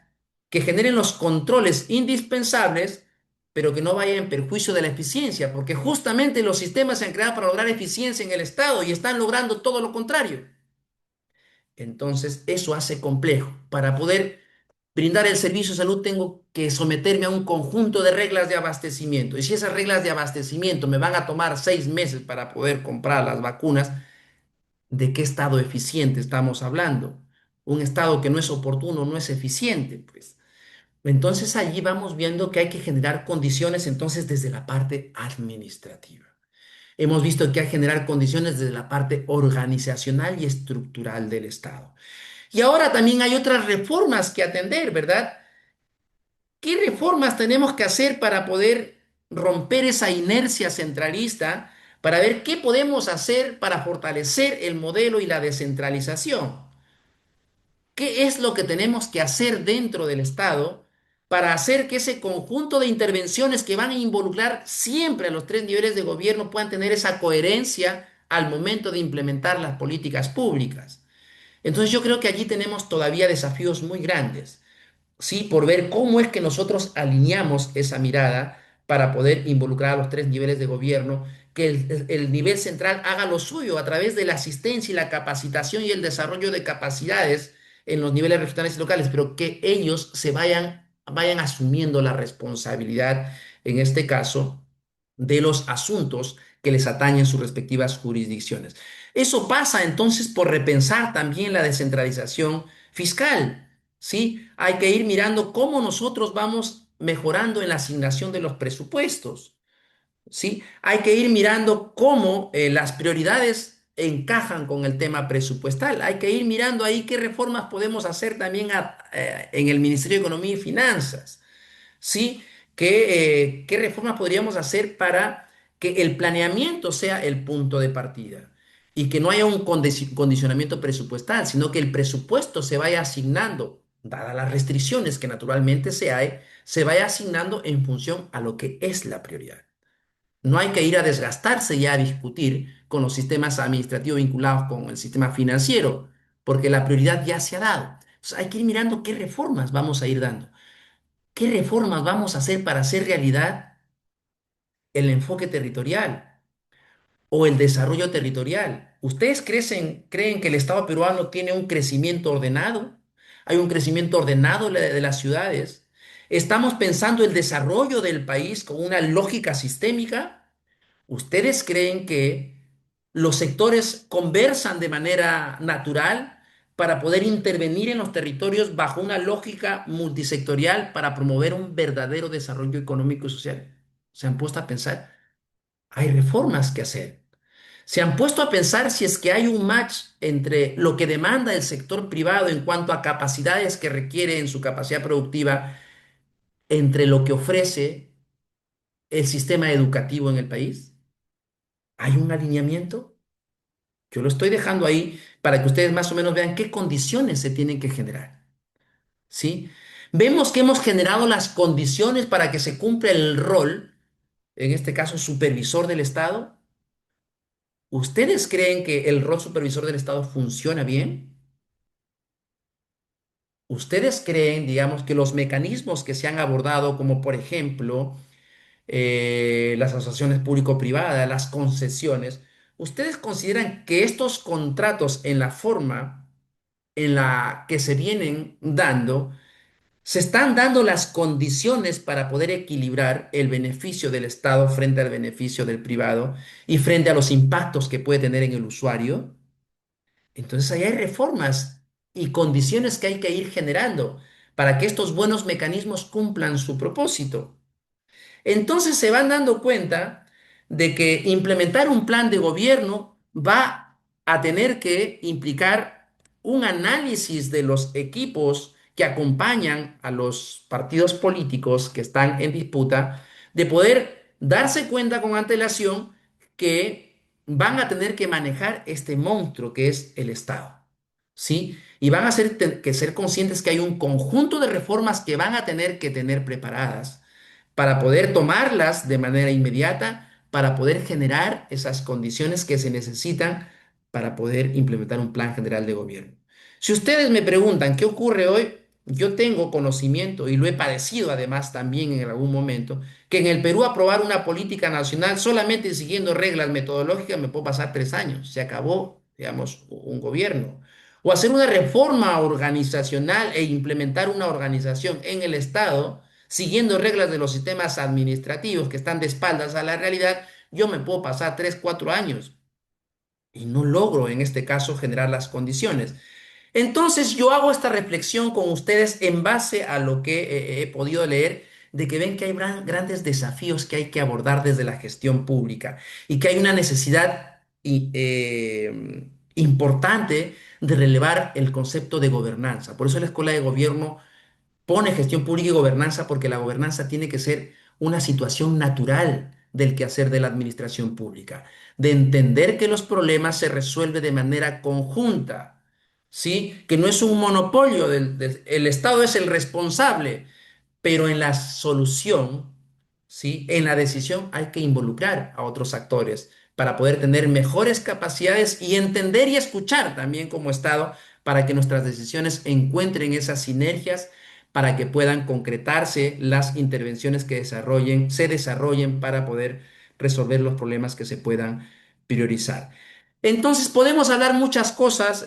que generen los controles indispensables, pero que no vayan en perjuicio de la eficiencia, porque justamente los sistemas se han creado para lograr eficiencia en el Estado y están logrando todo lo contrario. Entonces, eso hace complejo. Para poder brindar el servicio de salud, tengo que someterme a un conjunto de reglas de abastecimiento. Y si esas reglas de abastecimiento me van a tomar 6 meses para poder comprar las vacunas, ¿de qué Estado eficiente estamos hablando? Un Estado que no es oportuno, no es eficiente, pues. Entonces allí vamos viendo que hay que generar condiciones entonces desde la parte administrativa. Hemos visto que hay que generar condiciones desde la parte organizacional y estructural del Estado. Y ahora también hay otras reformas que atender, ¿verdad? ¿Qué reformas tenemos que hacer para poder romper esa inercia centralista, para ver qué podemos hacer para fortalecer el modelo y la descentralización? ¿Qué es lo que tenemos que hacer dentro del Estado para hacer que ese conjunto de intervenciones que van a involucrar siempre a los tres niveles de gobierno puedan tener esa coherencia al momento de implementar las políticas públicas? Entonces yo creo que allí tenemos todavía desafíos muy grandes, ¿sí? Por ver cómo es que nosotros alineamos esa mirada para poder involucrar a los tres niveles de gobierno, que el nivel central haga lo suyo a través de la asistencia y la capacitación y el desarrollo de capacidades en los niveles regionales y locales, pero que ellos vayan asumiendo la responsabilidad, en este caso, de los asuntos que les atañen sus respectivas jurisdicciones. Eso pasa entonces por repensar también la descentralización fiscal, ¿sí? Hay que ir mirando cómo nosotros vamos mejorando en la asignación de los presupuestos. ¿Sí? Hay que ir mirando cómo las prioridades encajan con el tema presupuestal. Hay que ir mirando ahí qué reformas podemos hacer también en el Ministerio de Economía y Finanzas. ¿Sí? ¿Qué reformas podríamos hacer para que el planeamiento sea el punto de partida? Y que no haya un condicionamiento presupuestal, sino que el presupuesto se vaya asignando, dadas las restricciones que naturalmente se vaya asignando en función a lo que es la prioridad. No hay que ir a desgastarse y a discutir con los sistemas administrativos vinculados con el sistema financiero, porque la prioridad ya se ha dado. Entonces, hay que ir mirando qué reformas vamos a ir dando, qué reformas vamos a hacer para hacer realidad el enfoque territorial o el desarrollo territorial. ¿Ustedes creen que el Estado peruano tiene un crecimiento ordenado? ¿Hay un crecimiento ordenado de las ciudades? ¿Estamos pensando el desarrollo del país con una lógica sistémica? ¿Ustedes creen que los sectores conversan de manera natural para poder intervenir en los territorios bajo una lógica multisectorial para promover un verdadero desarrollo económico y social? ¿Se han puesto a pensar? Hay reformas que hacer. ¿Se han puesto a pensar si es que hay un match entre lo que demanda el sector privado en cuanto a capacidades que requiere en su capacidad productiva entre lo que ofrece el sistema educativo en el país? ¿Hay un alineamiento? Yo lo estoy dejando ahí para que ustedes más o menos vean qué condiciones se tienen que generar, ¿sí? Vemos que hemos generado las condiciones para que se cumpla el rol, en este caso supervisor del Estado. ¿Ustedes creen que el rol supervisor del Estado funciona bien? ¿Ustedes creen, digamos, que los mecanismos que se han abordado, como por ejemplo las asociaciones público-privadas, las concesiones, ustedes consideran que estos contratos en la forma en la que se vienen dando, se están dando las condiciones para poder equilibrar el beneficio del Estado frente al beneficio del privado y frente a los impactos que puede tener en el usuario? Entonces ahí hay reformas y condiciones que hay que ir generando para que estos buenos mecanismos cumplan su propósito. Entonces se van dando cuenta de que implementar un plan de gobierno va a tener que implicar un análisis de los equipos que acompañan a los partidos políticos que están en disputa, de poder darse cuenta con antelación que van a tener que manejar este monstruo que es el Estado. ¿Sí? Y van a que ser conscientes que hay un conjunto de reformas que van a tener que tener preparadas para poder tomarlas de manera inmediata, para poder generar esas condiciones que se necesitan para poder implementar un plan general de gobierno. Si ustedes me preguntan qué ocurre hoy, yo tengo conocimiento y lo he padecido además también en algún momento, que en el Perú aprobar una política nacional solamente siguiendo reglas metodológicas me puedo pasar 3 años, se acabó, digamos, un gobierno. O hacer una reforma organizacional e implementar una organización en el Estado siguiendo reglas de los sistemas administrativos que están de espaldas a la realidad, yo me puedo pasar 3, 4 años y no logro en este caso generar las condiciones. Entonces yo hago esta reflexión con ustedes en base a lo que he podido leer, de que ven que hay grandes desafíos que hay que abordar desde la gestión pública y que hay una necesidad importante de relevar el concepto de gobernanza. Por eso la Escuela de Gobierno pone gestión pública y gobernanza porque la gobernanza tiene que ser una situación natural del quehacer de la administración pública, de entender que los problemas se resuelven de manera conjunta, ¿sí? Que no es un monopolio, el Estado es el responsable, pero en la solución, ¿sí? En la decisión hay que involucrar a otros actores para poder tener mejores capacidades y entender y escuchar también como Estado para que nuestras decisiones encuentren esas sinergias para que puedan concretarse las intervenciones que se desarrollen para poder resolver los problemas que se puedan priorizar. Entonces, podemos hablar muchas cosas,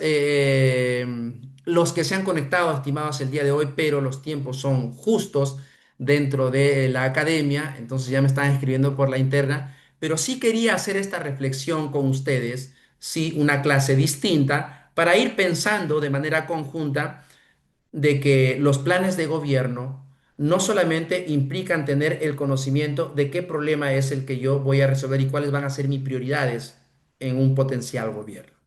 los que se han conectado, estimados, el día de hoy, pero los tiempos son justos dentro de la academia, entonces ya me están escribiendo por la interna, pero sí quería hacer esta reflexión con ustedes, sí, una clase distinta, para ir pensando de manera conjunta de que los planes de gobierno no solamente implican tener el conocimiento de qué problema es el que yo voy a resolver y cuáles van a ser mis prioridades en un potencial gobierno.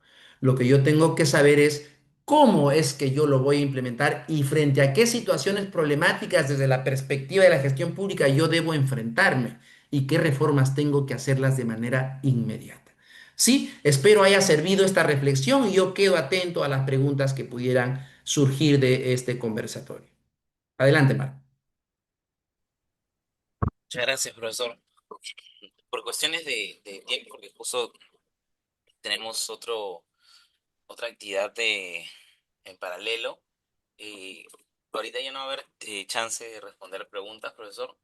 Lo que yo tengo que saber es cómo es que yo lo voy a implementar y frente a qué situaciones problemáticas desde la perspectiva de la gestión pública yo debo enfrentarme y qué reformas tengo que hacerlas de manera inmediata. Sí, espero haya servido esta reflexión y yo quedo atento a las preguntas que pudieran surgir de este conversatorio. Adelante, Marco. Muchas gracias, profesor. Por cuestiones de tiempo, porque justo tenemos otra actividad en paralelo, y ahorita ya no va a haber chance de responder preguntas, profesor,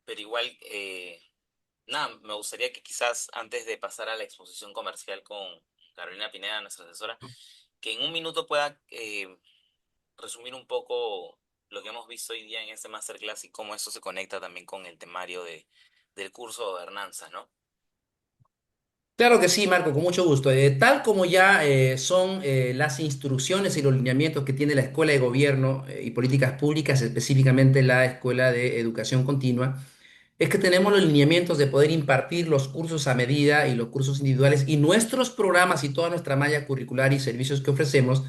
pero igual, nada, me gustaría que quizás antes de pasar a la exposición comercial con Carolina Pineda, nuestra asesora, que en un minuto pueda resumir un poco lo que hemos visto hoy día en este masterclass y cómo eso se conecta también con el temario del curso de gobernanza, ¿no? Claro que sí, Marco, con mucho gusto. Tal como ya son las instrucciones y los lineamientos que tiene la Escuela de Gobierno y Políticas Públicas, específicamente la Escuela de Educación Continua, es que tenemos los lineamientos de poder impartir los cursos a medida y los cursos individuales y nuestros programas y toda nuestra malla curricular y servicios que ofrecemos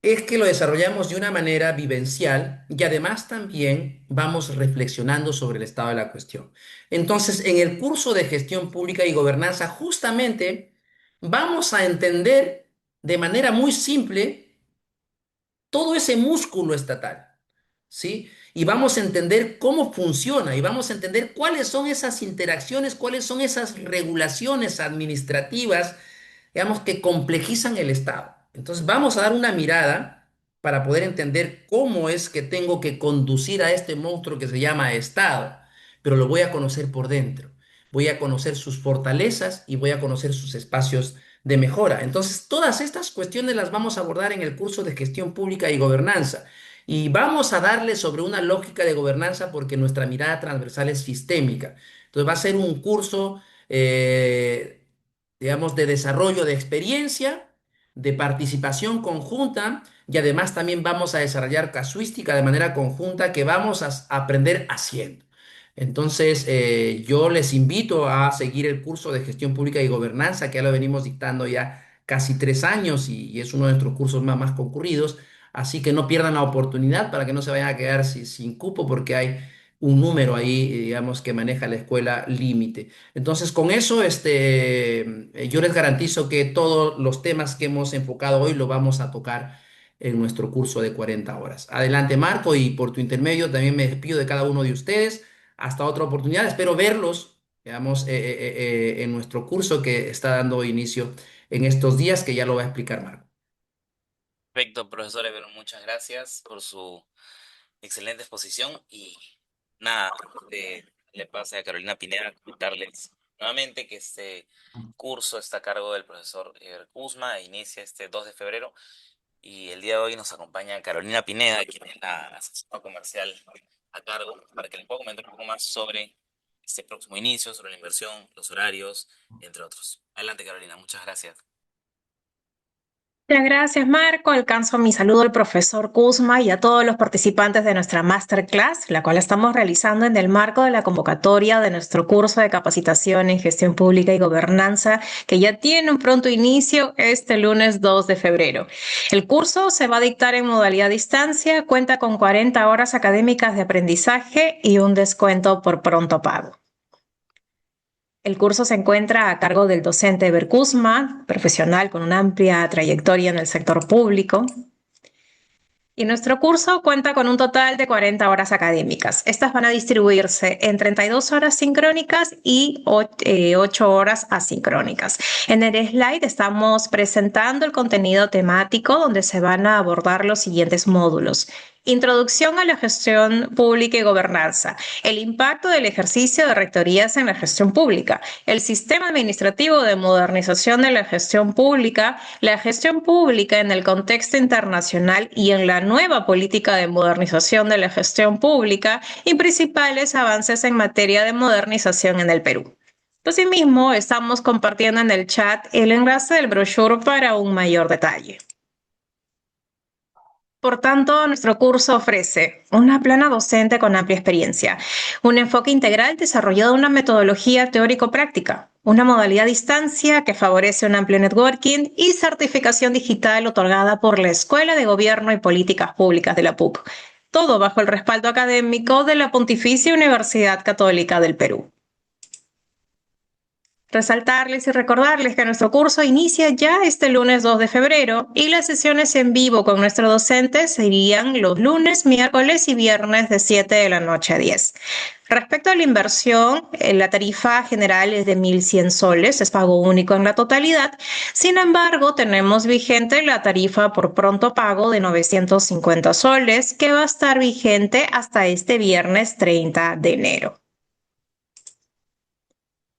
es que lo desarrollamos de una manera vivencial y además también vamos reflexionando sobre el estado de la cuestión. Entonces, en el curso de gestión pública y gobernanza, justamente vamos a entender de manera muy simple todo ese músculo estatal, ¿sí? Y vamos a entender cómo funciona y vamos a entender cuáles son esas interacciones, cuáles son esas regulaciones administrativas, digamos, que complejizan el Estado. Entonces vamos a dar una mirada para poder entender cómo es que tengo que conducir a este monstruo que se llama Estado, pero lo voy a conocer por dentro. Voy a conocer sus fortalezas y voy a conocer sus espacios de mejora. Entonces, todas estas cuestiones las vamos a abordar en el curso de gestión pública y gobernanza. Y vamos a darle sobre una lógica de gobernanza porque nuestra mirada transversal es sistémica. Entonces, va a ser un curso, digamos, de desarrollo de experiencia, de participación conjunta y además también vamos a desarrollar casuística de manera conjunta que vamos a aprender haciendo. Entonces, yo les invito a seguir el curso de gestión pública y gobernanza, que ya lo venimos dictando ya casi 3 años y es uno de nuestros cursos más concurridos. Así que no pierdan la oportunidad para que no se vayan a quedar sin cupo porque hay un número ahí, digamos, que maneja la escuela límite. Entonces, con eso, yo les garantizo que todos los temas que hemos enfocado hoy lo vamos a tocar en nuestro curso de 40 horas. Adelante, Marco, y por tu intermedio también me despido de cada uno de ustedes. Hasta otra oportunidad. Espero verlos, digamos, en nuestro curso que está dando inicio en estos días, que ya lo va a explicar Marco. Perfecto, profesor Ebero, muchas gracias por su excelente exposición y nada, le pase a Carolina Pineda comentarles nuevamente que este curso está a cargo del profesor Eber Kuzma e inicia este 2 de febrero y el día de hoy nos acompaña Carolina Pineda, quien es la asesora comercial a cargo, para que les pueda comentar un poco más sobre este próximo inicio, sobre la inversión, los horarios, entre otros. Adelante, Carolina, muchas gracias. Muchas gracias, Marco. Alcanzo mi saludo al profesor Kuzma y a todos los participantes de nuestra masterclass, la cual estamos realizando en el marco de la convocatoria de nuestro curso de capacitación en gestión pública y gobernanza, que ya tiene un pronto inicio este lunes 2 de febrero. El curso se va a dictar en modalidad distancia, cuenta con 40 horas académicas de aprendizaje y un descuento por pronto pago. El curso se encuentra a cargo del docente Eber Kuzma, profesional con una amplia trayectoria en el sector público. Y nuestro curso cuenta con un total de 40 horas académicas. Estas van a distribuirse en 32 horas sincrónicas y 8 horas asincrónicas. En el slide estamos presentando el contenido temático donde se van a abordar los siguientes módulos: Introducción a la gestión pública y gobernanza. El impacto del ejercicio de rectorías en la gestión pública. El sistema administrativo de modernización de la gestión pública en el contexto internacional y en la nueva política de modernización de la gestión pública y principales avances en materia de modernización en el Perú. Asimismo, estamos compartiendo en el chat el enlace del brochure para un mayor detalle. Por tanto, nuestro curso ofrece una plana docente con amplia experiencia, un enfoque integral desarrollado en una metodología teórico-práctica, una modalidad a distancia que favorece un amplio networking y certificación digital otorgada por la Escuela de Gobierno y Políticas Públicas de la PUC, todo bajo el respaldo académico de la Pontificia Universidad Católica del Perú. Resaltarles y recordarles que nuestro curso inicia ya este lunes 2 de febrero y las sesiones en vivo con nuestros docentes serían los lunes, miércoles y viernes de 7 de la noche a 10. Respecto a la inversión, la tarifa general es de 1.100 soles, es pago único en la totalidad. Sin embargo, tenemos vigente la tarifa por pronto pago de 950 soles, que va a estar vigente hasta este viernes 30 de enero.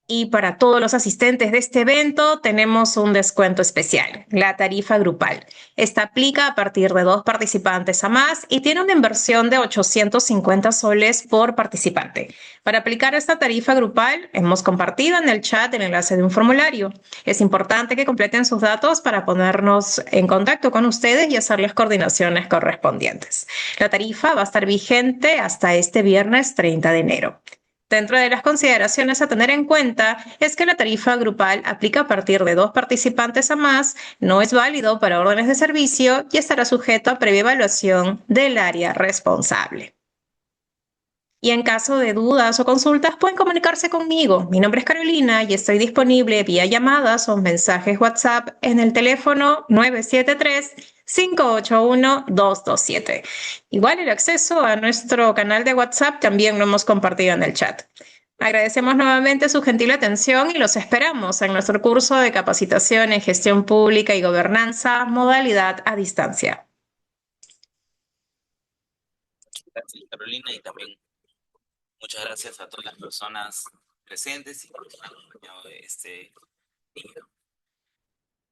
Y para todos los asistentes de este evento tenemos un descuento especial, la tarifa grupal. Esta aplica a partir de 2 participantes a más y tiene una inversión de 850 soles por participante. Para aplicar esta tarifa grupal, hemos compartido en el chat el enlace de un formulario. Es importante que completen sus datos para ponernos en contacto con ustedes y hacer las coordinaciones correspondientes. La tarifa va a estar vigente hasta este viernes 30 de enero. Dentro de las consideraciones a tener en cuenta es que la tarifa grupal aplica a partir de 2 participantes a más, no es válido para órdenes de servicio y estará sujeto a previa evaluación del área responsable. Y en caso de dudas o consultas pueden comunicarse conmigo. Mi nombre es Carolina y estoy disponible vía llamadas o mensajes WhatsApp en el teléfono 973-581-227. Igual el acceso a nuestro canal de WhatsApp también lo hemos compartido en el chat. Agradecemos nuevamente su gentil atención y los esperamos en nuestro curso de capacitación en gestión pública y gobernanza, modalidad a distancia. Gracias, Carolina, y también muchas gracias a todas las personas presentes y por haber acompañado de este video.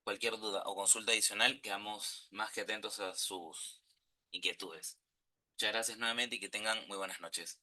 Cualquier duda o consulta adicional, quedamos más que atentos a sus inquietudes. Muchas gracias nuevamente y que tengan muy buenas noches.